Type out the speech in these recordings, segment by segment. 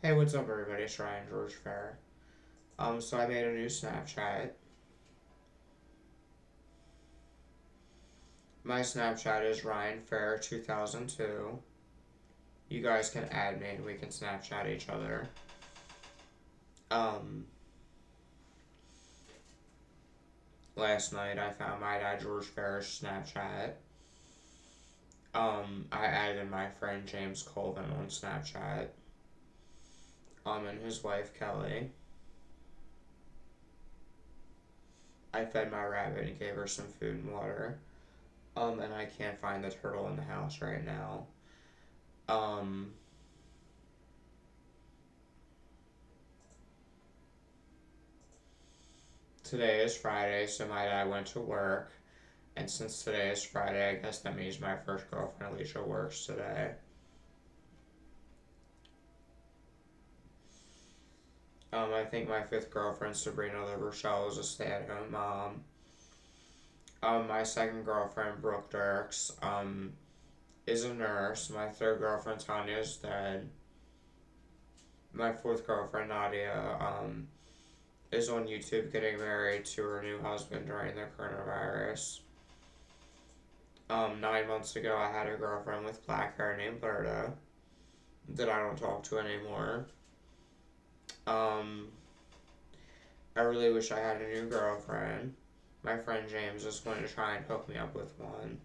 Hey, what's up, everybody? It's Ryan George Fair. So I made a new Snapchat. My Snapchat is Ryanfair2022. You guys can add me and we can Snapchat each other. Um, Last night I found my dad George Fair's Snapchat. I added my friend James Colvin on Snapchat. And his wife Kelly. I fed my rabbit and gave her some food and water. And I can't find the turtle in the house right now. Um, Today is Friday, so my dad went to work. And since today is Friday, I guess that means my first girlfriend, Alicia, works today. I think my fifth girlfriend, Sabrina Rochelle, is a stay-at-home mom. My second girlfriend, Brooke Dirks, is a nurse. My third girlfriend, Tanya, is dead. My fourth girlfriend, Nadia, is on YouTube getting married to her new husband during the coronavirus. 9 months ago, I had a girlfriend with black hair named Berta that I don't talk to anymore. Um, I really wish I had a new girlfriend. My friend James is going to try and hook me up with one.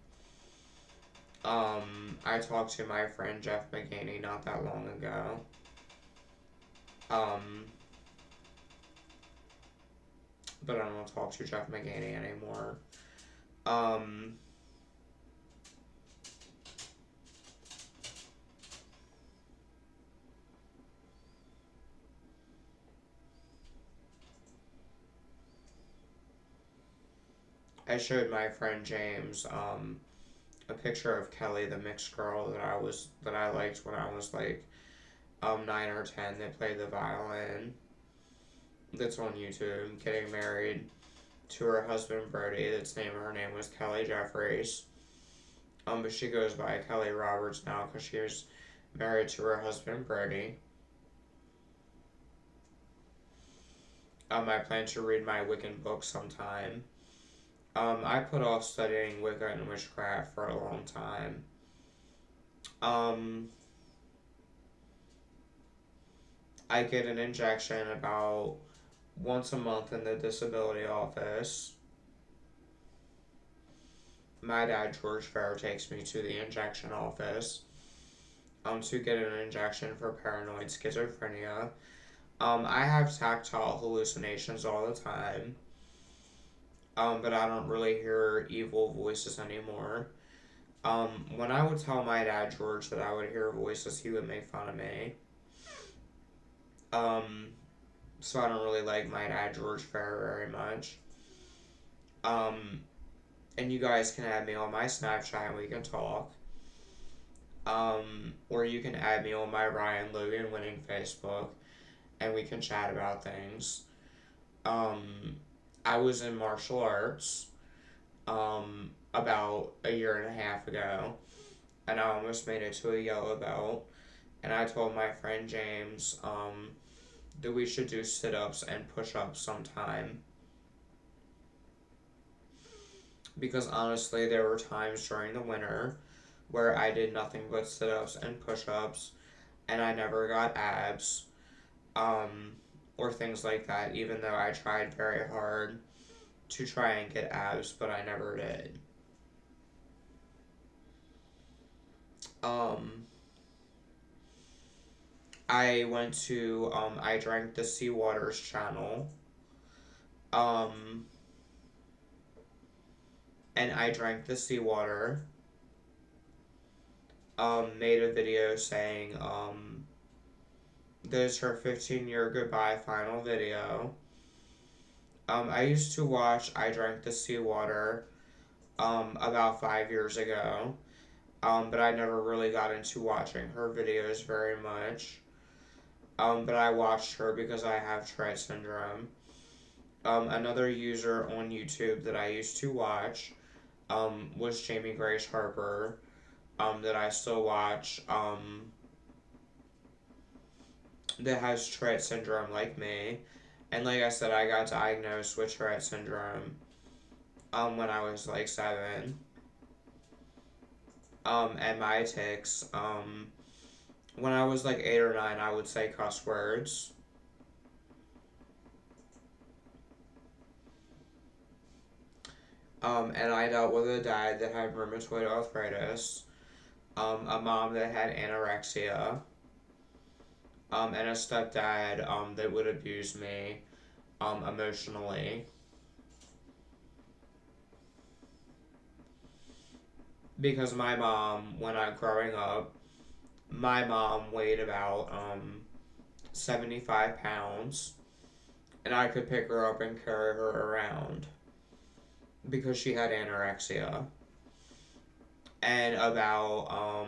I talked to my friend Jeff McGaney not that long ago. Um, but I don't talk to Jeff McGaney anymore. Um, I showed my friend James a picture of Kelly, the mixed girl that I liked when I was like 9 or 10 that played the violin. That's on YouTube, getting married to her husband Brody. Her name was Kelly Jeffries. But she goes by Kelly Roberts now because she was married to her husband Brody. I plan to read my Wiccan book sometime. I put off studying Wicca and witchcraft for a long time. Um, I get an injection about once a month in the disability office. My dad, George Fair, takes me to the injection office to get an injection for paranoid schizophrenia. I have tactile hallucinations all the time, but I don't really hear evil voices anymore. When I would tell my dad, George, that I would hear voices, he would make fun of me. Um, so I don't really like my dad, George Fair, very much. Um, and you guys can add me on my Snapchat and we can talk. Or you can add me on my Ryan Logan Winning Facebook and we can chat about things. Um, I was in martial arts about a year and a half ago, and I almost made it to a yellow belt. And I told my friend James that we should do sit ups and push ups sometime. Because honestly, there were times during the winter where I did nothing but sit ups and push ups, and I never got abs um, or things like that, even though I tried very hard to try and get abs, but I never did. Um, I went to Idranktheseawater's channel, um, and I drank the seawater. Made a video saying this is her 15-year goodbye final video. I used to watch I Drank the Seawater about 5 years ago, but I never really got into watching her videos very much. But I watched her because I have Tourette syndrome. Another user on YouTube that I used to watch was Jamie Grace Harper, that I still watch. that has Tourette syndrome like me. And like I said, I got diagnosed with Tourette syndrome when I was like 7. And my tics, when I was like 8 or 9, I would say cuss words. And I dealt with a dad that had rheumatoid arthritis, a mom that had anorexia, and a stepdad that would abuse me emotionally. Because my mom, when I growing up, my mom weighed about 75 pounds, and I could pick her up and carry her around because she had anorexia. And about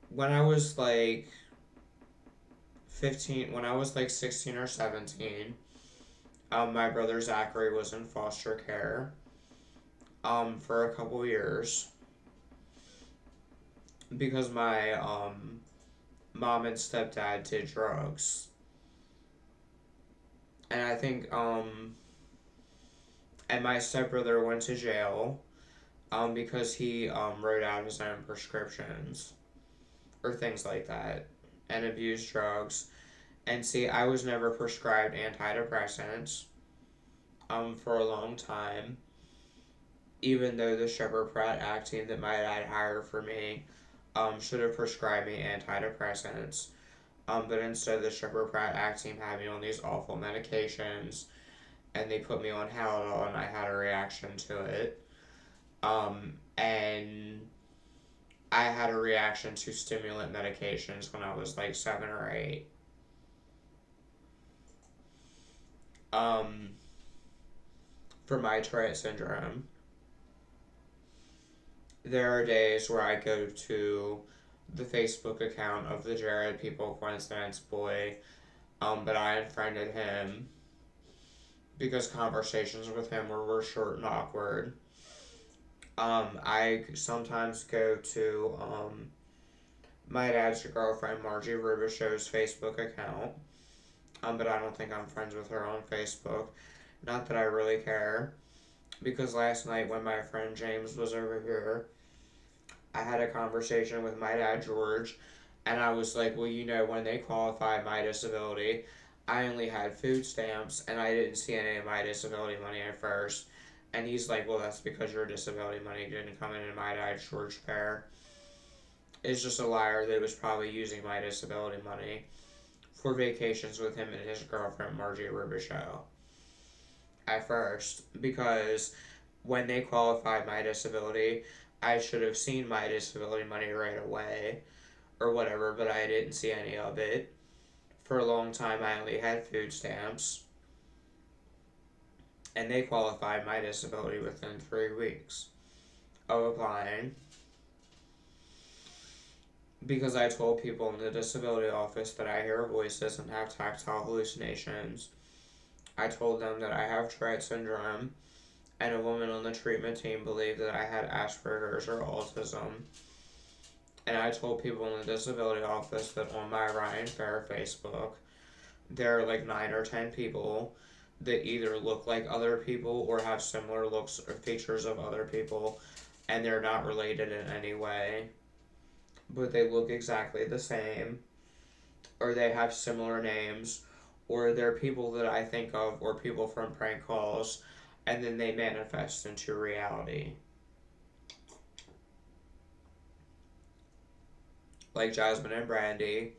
when I was like 15, when I was like 16 or 17, my brother Zachary was in foster care for a couple years because my mom and stepdad did drugs. And I think and my stepbrother went to jail because he wrote out his own prescriptions or things like that and abused drugs. And see, I was never prescribed antidepressants for a long time, even though the Shepherd Pratt Act team that my dad hired for me should have prescribed me antidepressants. But instead, the Shepherd Pratt Act team had me on these awful medications, and they put me on Halodol, and I had a reaction to it. And I had a reaction to stimulant medications when I was like 7 or 8. Um, for my Tourette syndrome, there are days where I go to the Facebook account of the Jared People Coincidence Boy, but I unfriended him because conversations with him were short and awkward. I sometimes go to my dad's girlfriend Margie Rubishow's Facebook account, but I don't think I'm friends with her on Facebook. Not that I really care, because last night when my friend James was over here, I had a conversation with my dad George, and I was like, well, you know, when they qualified my disability, I only had food stamps, and I didn't see any of my disability money at first. And he's like, well, that's because your disability money didn't come in my dad's George pair. Is just a liar that was probably using my disability money for vacations with him and his girlfriend Margie Rubishow at first, because when they qualified my disability, I should have seen my disability money right away or whatever, but I didn't see any of it. For a long time, I only had food stamps, and they qualified my disability within 3 weeks of applying. Because I told people in the disability office that I hear voices and have tactile hallucinations. I told them that I have Tourette syndrome, and a woman on the treatment team believed that I had Asperger's or autism. And I told people in the disability office that on my Ryan Fair Facebook, there are like 9 or 10 people that either look like other people or have similar looks or features of other people, and they're not related in any way, but they look exactly the same, or they have similar names, or they're people that I think of, or people from prank calls, and then they manifest into reality. Like Jasmine and Brandy,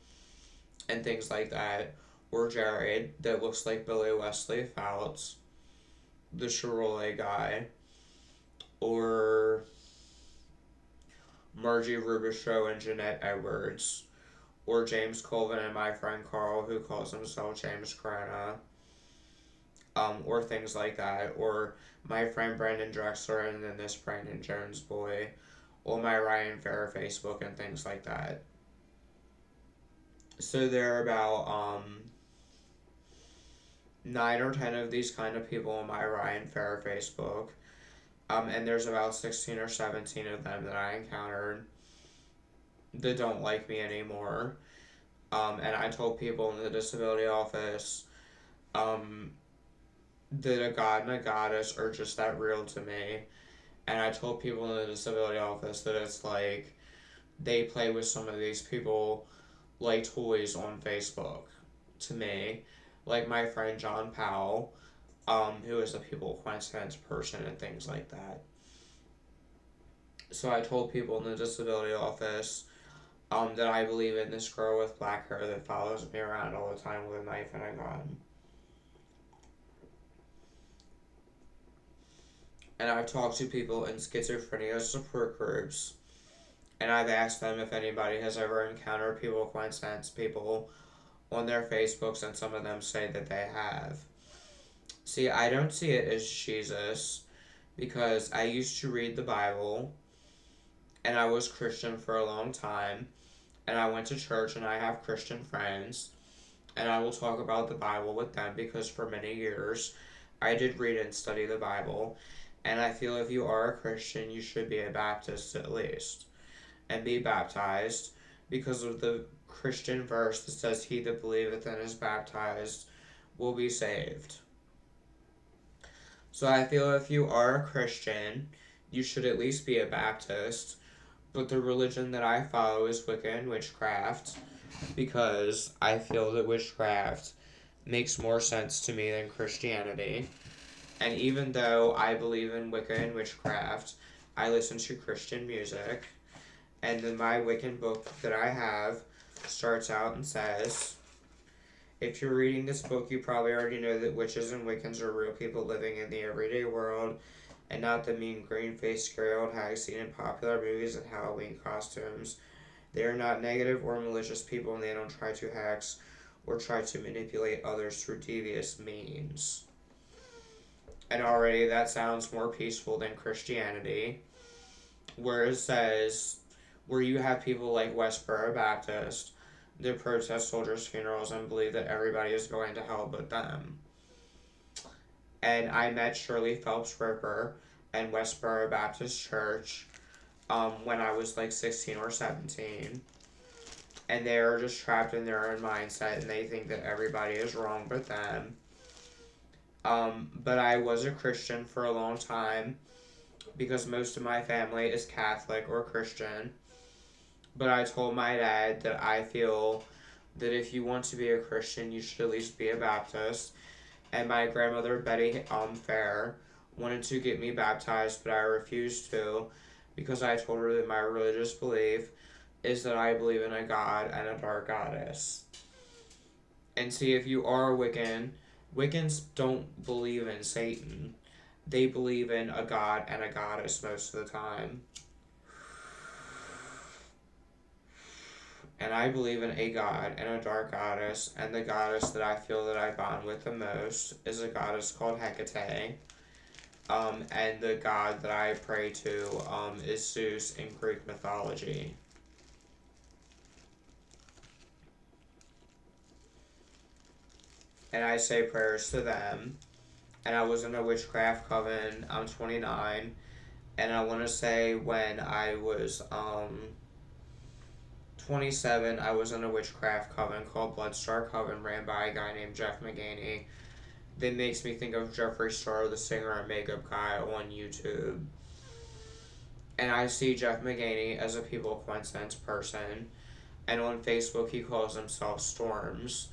and things like that, or Jared, that looks like Billy Wesley Fouts, the Chevrolet guy, or Margie Rubishow and Jeanette Edwards, or James Colvin and my friend Carl, who calls himself James Corona, or things like that, or my friend Brandon Drexler and then this Brandon Jones boy, or my Ryan Fair Facebook and things like that. So there are about 9 or 10 of these kind of people on my Ryan Fair Facebook, and there's about 16 or 17 of them that I encountered that don't like me anymore. And I told people in the disability office um, that a god and a goddess are just that real to me. And I told people in the disability office that it's like they play with some of these people like toys on Facebook to me. Like my friend John Powell, who is a people coincidence person and things like that. So I told people in the disability office that I believe in this girl with black hair that follows me around all the time with a knife and a gun. And I've talked to people in schizophrenia support groups, and I've asked them if anybody has ever encountered people coincidence people on their Facebooks, and some of them say that they have. See, I don't see it as Jesus because I used to read the Bible and I was Christian for a long time, and I went to church and I have Christian friends, and I will talk about the Bible with them because for many years I did read and study the Bible, and I feel if you are a Christian, you should be a Baptist at least and be baptized because of the Christian verse that says, "He that believeth and is baptized will be saved." So I feel if you are a Christian, you should at least be a Baptist. But the religion that I follow is Wicca and witchcraft because I feel that witchcraft makes more sense to me than Christianity. And even though I believe in Wicca and witchcraft, I listen to Christian music. And then my Wiccan book that I have starts out and says, if you're reading this book, you probably already know that witches and Wiccans are real people living in the everyday world and not the mean green-faced scary old hags seen in popular movies and Halloween costumes. They are not negative or malicious people, and they don't try to hex or try to manipulate others through devious means. And already that sounds more peaceful than Christianity, where it says, where you have people like Westboro Baptist that protest soldiers' funerals and believe that everybody is going to hell but them. And I met Shirley Phelps Roper in Westboro Baptist Church when I was like 16 or 17. And they are just trapped in their own mindset and they think that everybody is wrong but them. But I was a Christian for a long time because most of my family is Catholic or Christian. But I told my dad that I feel that if you want to be a Christian, you should at least be a Baptist. And my grandmother, Betty Fair, wanted to get me baptized, but I refused to because I told her that my religious belief is that I believe in a God and a dark goddess. And see, if you are a Wiccan, Wiccans don't believe in Satan. They believe in a God and a goddess most of the time. And I believe in a God and a dark goddess, and the goddess that I feel that I bond with the most is a goddess called Hecate. And the god that I pray to is Zeus in Greek mythology. And I say prayers to them. And I was in a witchcraft coven. I'm 29. And I want to say when I was 27, I was in a witchcraft coven called Bloodstar Coven, ran by a guy named Jeff McGaney. That makes me think of Jeffree Star, the singer and makeup guy on YouTube. And I see Jeff McGaney as a people coincidence person. And on Facebook, he calls himself Storms.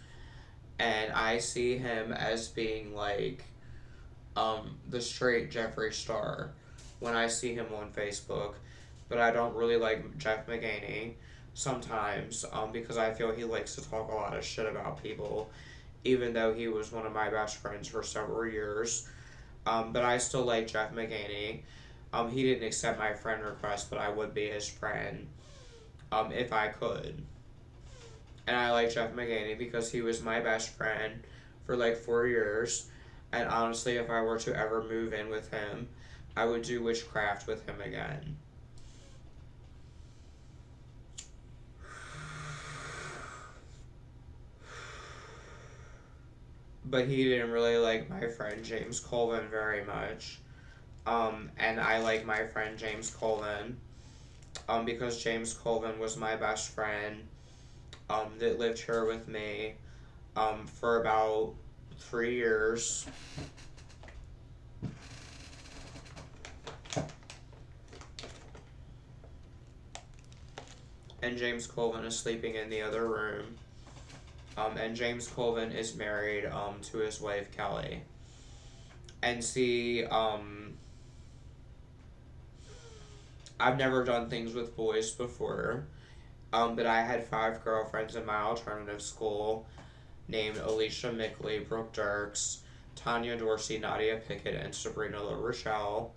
And I see him as being like the straight Jeffree Star when I see him on Facebook. But I don't really like Jeff McGaney sometimes because I feel he likes to talk a lot of shit about people, even though he was one of my best friends for several years. But I still like Jeff McGaney. He didn't accept my friend request, but I would be his friend if I could. And I like Jeff McGaney because he was my best friend for like 4 years. And honestly, if I were to ever move in with him, I would do witchcraft with him again. But he didn't really like my friend James Colvin very much. And I like my friend James Colvin. because James Colvin was my best friend, that lived here with me, for about 3 years. And James Colvin is sleeping in the other room. And James Colvin is married, to his wife, Kelly. And see, I've never done things with boys before, but I had 5 girlfriends in my alternative school named Alicia Mickley, Brooke Dirks, Tanya Dorsey, Nadia Pickett, and Sabrina La Rochelle.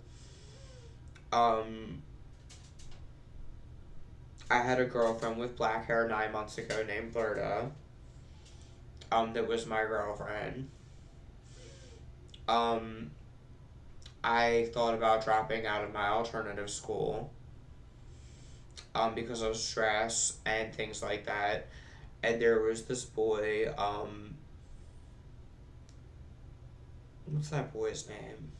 Um, I had a girlfriend with black hair 9 months ago named Berta, that was my girlfriend. Um, I thought about dropping out of my alternative school, because of stress and things like that. And there was this boy, what's that boy's name?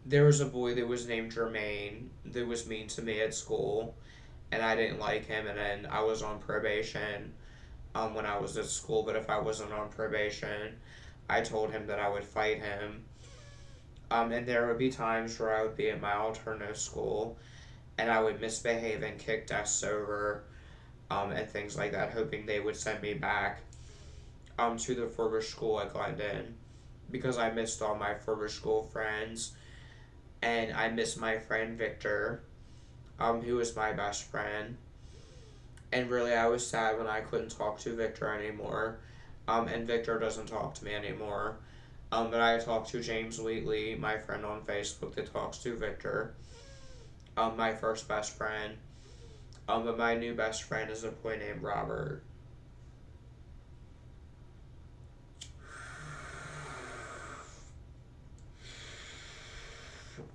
There was a boy that was named Jermaine that was mean to me at school, and I didn't like him, and then I was on probation, when I was at school, but if I wasn't on probation, I told him that I would fight him. And there would be times where I would be at my alternative school, and I would misbehave and kick desks over, and things like that, hoping they would send me back, to the former school at Glendon, because I missed all my former school friends, and I missed my friend Victor, who was my best friend. And really, I was sad when I couldn't talk to Victor anymore. And Victor doesn't talk to me anymore. But I talk to James Wheatley, my friend on Facebook that talks to Victor, my first best friend. But my new best friend is a boy named Robert.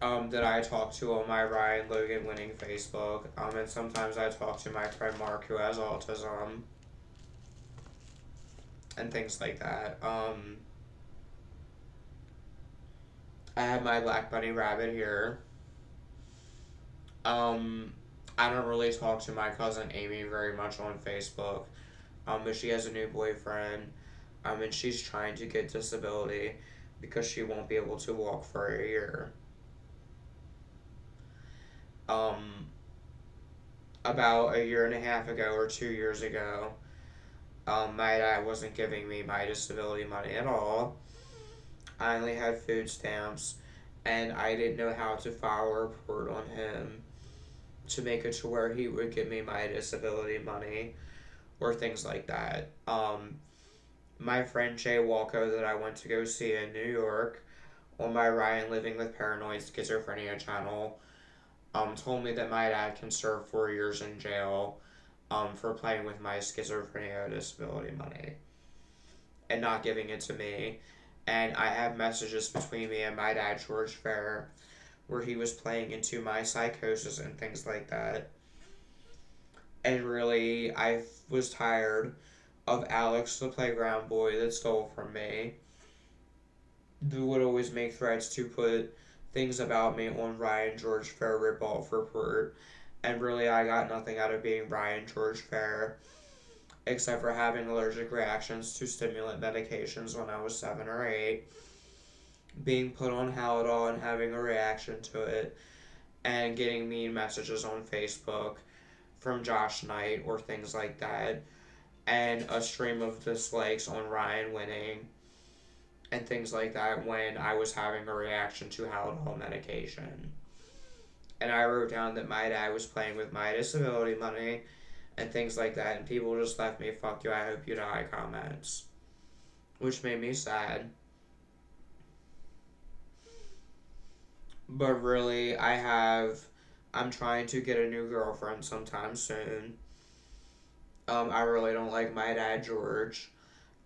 That I talk to on my Ryan Logan winning Facebook. And sometimes I talk to my friend Mark who has autism. And things like that. I have my Black Bunny Rabbit here. I don't really talk to my cousin Amy very much on Facebook. But she has a new boyfriend. And she's trying to get disability because she won't be able to walk for a year. Um, about a year and a half ago or 2 years ago, my dad wasn't giving me my disability money at all. I only had food stamps, and I didn't know how to file a report on him to make it to where he would give me my disability money or things like that. My friend Jay Walco that I went to go see in New York on my Ryan Living with Paranoid Schizophrenia channel, told me that my dad can serve 4 years in jail, for playing with my schizophrenia disability money and not giving it to me. And I have messages between me and my dad, George Fair, where he was playing into my psychosis and things like that. And really, I was tired of Alex, the playground boy that stole from me, who would always make threats to put things about me on Ryan George Fair ripoff report. And really, I got nothing out of being Ryan George Fair, except for having allergic reactions to stimulant medications when I was 7 or 8, being put on Halidol and having a reaction to it, and getting mean messages on Facebook from Josh Knight or things like that, and a stream of dislikes on Ryan winning, and things like that when I was having a reaction to Halidol medication. And I wrote down that my dad was playing with my disability money and things like that, and people just left me "fuck you, I hope you die" comments, which made me sad. But really, I'm trying to get a new girlfriend sometime soon. I really don't like my dad, George.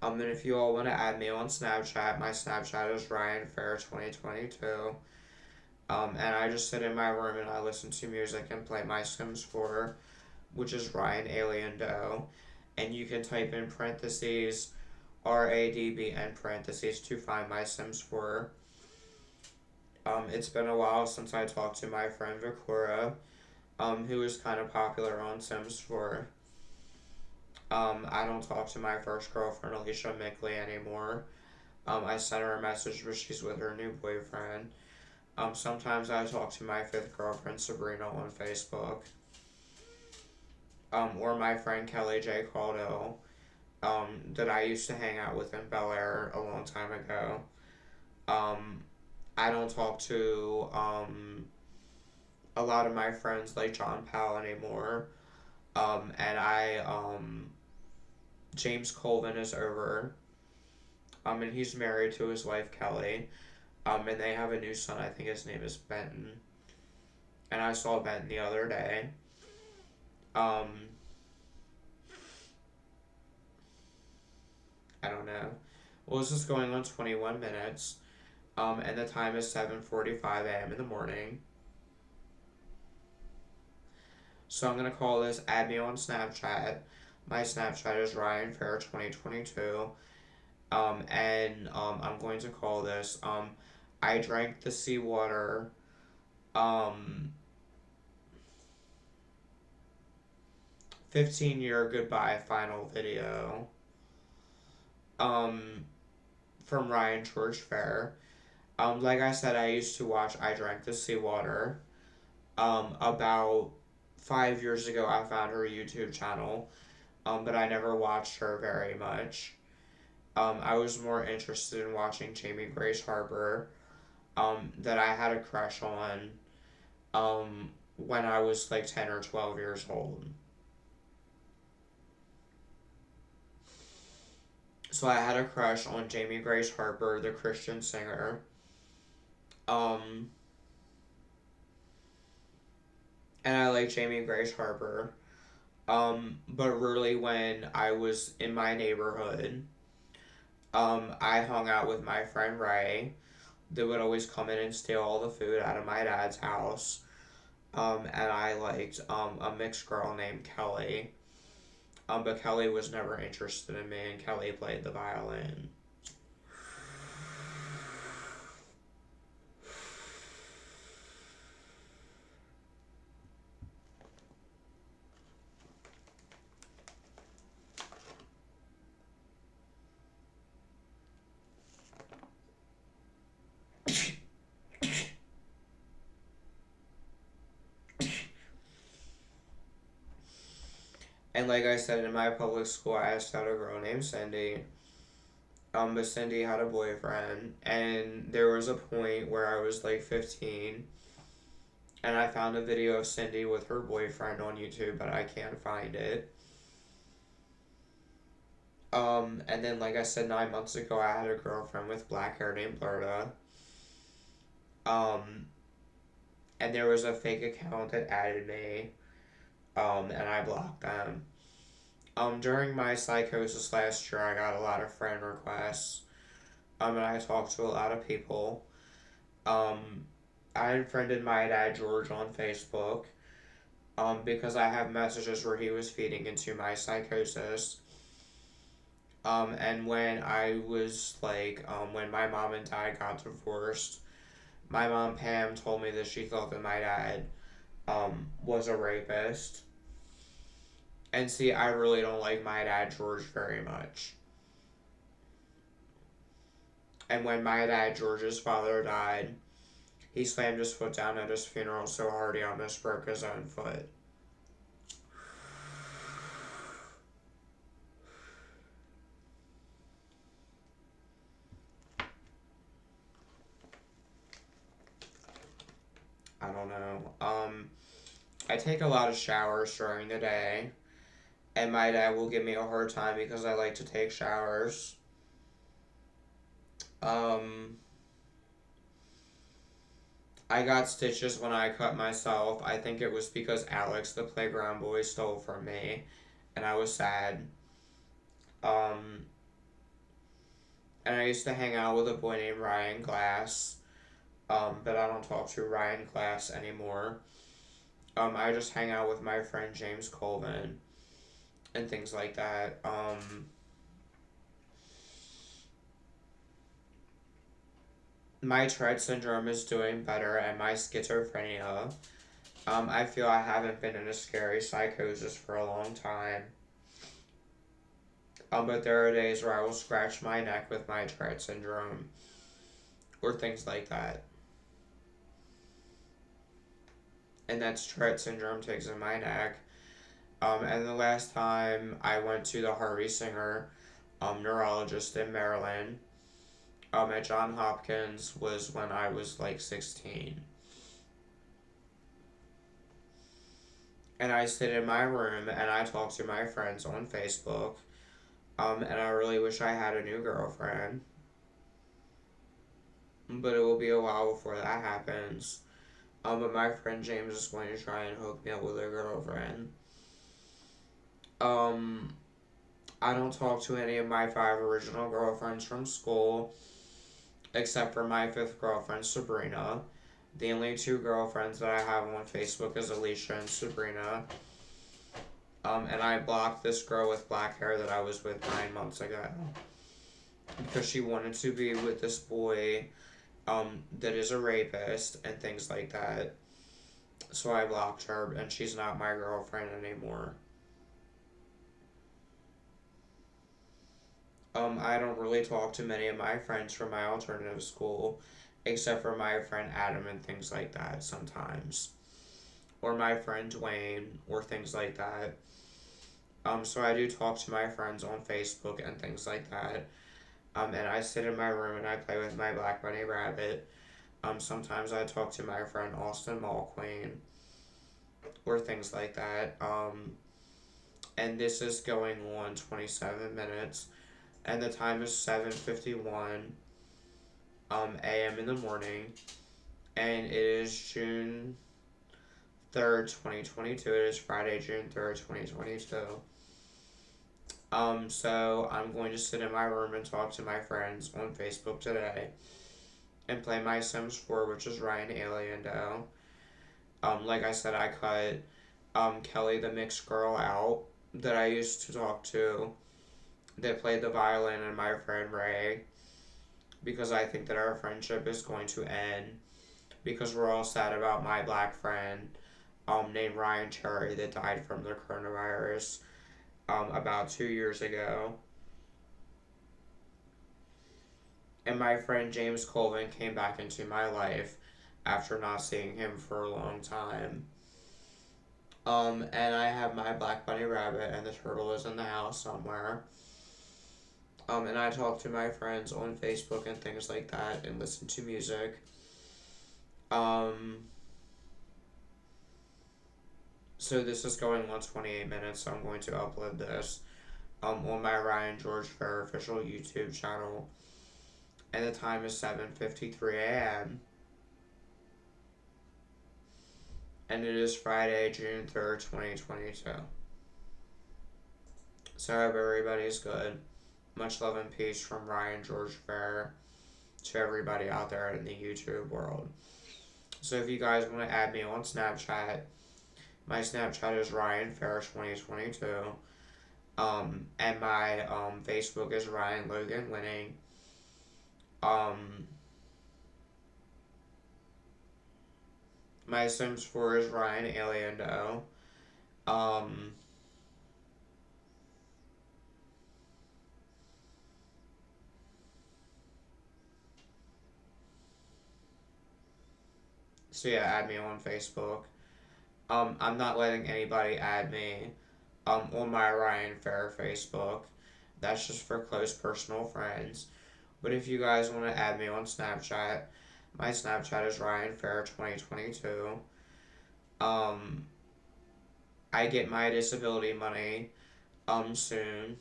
And if you all want to add me on Snapchat, my Snapchat is Ryanfair2022. And I just sit in my room and I listen to music and play my Sims 4, which is Ryan Alien Doe. And you can type in parentheses RADB and parentheses to find my Sims 4. It's been a while since I talked to my friend Victoria, who was kind of popular on Sims 4. I don't talk to my first girlfriend, Alicia Mickley, anymore. I sent her a message, but she's with her new boyfriend. Sometimes I talk to my fifth girlfriend, Sabrina, on Facebook. Or my friend Kelly J. Caudill, that I used to hang out with in Bel Air a long time ago. Um, I don't talk to a lot of my friends like John Powell anymore. And James Colvin is over. And he's married to his wife Kelly. And they have a new son. I think his name is Benton. And I saw Benton the other day. Um, I don't know. Well, this is going on 21 minutes. And the time is 7:45 a.m. in the morning. So I'm gonna call this add me on Snapchat. My Snapchat is Ryanfair2022. I'm going to call this I drank the seawater 15-year goodbye final video from Ryan George Fair. Like I said, I used to watch I Drank the Seawater. About 5 years ago, I found her YouTube channel, but I never watched her very much. I was more interested in watching Jamie Grace Harper, that I had a crush on, when I was like 10 or 12 years old. So I had a crush on Jamie Grace Harper, the Christian singer. Um, and I like Jamie Grace Harper. But really, when I was in my neighborhood, I hung out with my friend Ray. They would always come in and steal all the food out of my dad's house. And I liked a mixed girl named Kelly. But Kelly was never interested in me, and Kelly played the violin. And like I said, in my public school, I asked out a girl named Cindy. But Cindy had a boyfriend, and there was a point where I was like 15, and I found a video of Cindy with her boyfriend on YouTube, but I can't find it. And then, like I said, 9 months ago, I had a girlfriend with black hair named Berta. Um, and there was a fake account that added me, and I blocked them. During my psychosis last year, I got a lot of friend requests. And I talked to a lot of people. Um, I unfriended my dad George on Facebook. Because I have messages where he was feeding into my psychosis. And when I was like, when my mom and dad got divorced, my mom Pam told me that she thought that my dad, was a rapist. And see, I really don't like my dad George very much. And when my dad George's father died, he slammed his foot down at his funeral so hard he almost broke his own foot. I don't know. I take a lot of showers during the day, and my dad will give me a hard time because I like to take showers. Um, I got stitches when I cut myself. I think it was because Alex, the playground boy, stole from me, and I was sad. Um, and I used to hang out with a boy named Ryan Glass, but I don't talk to Ryan Glass anymore. I just hang out with my friend James Colvin and things like that. my Tourette syndrome is doing better, and my schizophrenia. I feel I haven't been in a scary psychosis for a long time. But there are days where I will scratch my neck with my Tourette syndrome or things like that. And that's Tourette syndrome takes in my neck. And the last time I went to the Harvey Singer neurologist in Maryland at John Hopkins was when I was like 16. And I sit in my room and I talk to my friends on Facebook. And I really wish I had a new girlfriend. But it will be a while before that happens. But my friend James is going to try and hook me up with a girlfriend. Um, I don't talk to any of my 5 original girlfriends from school, except for my 5th girlfriend, Sabrina. The only 2 girlfriends that I have on Facebook is Alicia and Sabrina. And I blocked this girl with black hair that I was with 9 months ago because she wanted to be with this boy that is a rapist and things like that. So I blocked her, and she's not my girlfriend anymore. I don't really talk to many of my friends from my alternative school, except for my friend Adam and things like that sometimes. Or my friend Dwayne, or things like that. So I do talk to my friends on Facebook and things like that. And I sit in my room and I play with my Black Bunny Rabbit. Sometimes I talk to my friend Austin Mulqueen, or things like that. And this is going on 27 minutes, and the time is 7:51 a.m. in the morning, and it is June 3rd, 2022. It is Friday, June 3rd, 2022. So I'm going to sit in my room and talk to my friends on Facebook today and play my Sims 4, which is Ryan Aliendo. Like I said, I cut Kelly the mixed girl out that I used to talk to that played the violin, and my friend Ray, because I think that our friendship is going to end because we're all sad about my black friend named Ryan Cherry that died from the coronavirus about 2 years ago. And my friend James Colvin came back into my life after not seeing him for a long time. And I have my Black Bunny Rabbit, and the turtle is in the house somewhere. And I talk to my friends on Facebook and things like that and listen to music. So this is going on 28 minutes, so I'm going to upload this on my Ryan George Fair official YouTube channel. And the time is 7:53 a.m. And it is Friday, June 3rd, 2022. So I hope everybody's good. Much love and peace from Ryan George Fair to everybody out there in the YouTube world. So if you guys want to add me on Snapchat, my Snapchat is Ryanfair2022. And my Facebook is Ryan Logan Winning. My Sims 4 is Ryan Aliendo. So yeah, add me on Facebook. I'm not letting anybody add me on my Ryan Fair Facebook. That's just for close personal friends. But if you guys want to add me on Snapchat, my Snapchat is Ryanfair2022. I get my disability money soon.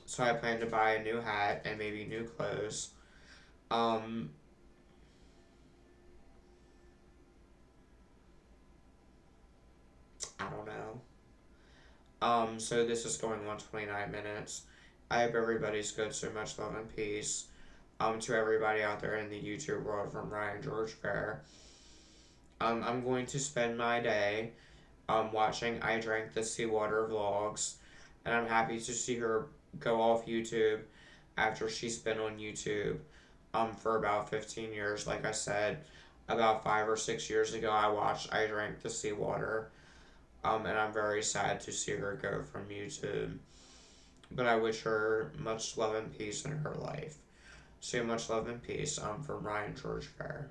So I plan to buy a new hat and maybe new clothes. I don't know. So this is going on 29 minutes. I hope everybody's good. So much love and peace. To everybody out there in the YouTube world from Ryan George Fair. I'm going to spend my day watching Idranktheseawater vlogs, and I'm happy to see her go off YouTube after she's been on YouTube for about 15 years. Like I said, about 5 or 6 years ago, I watched I Drank the Seawater. And I'm very sad to see her go from YouTube. But I wish her much love and peace in her life. So much love and peace from Ryan George Fair.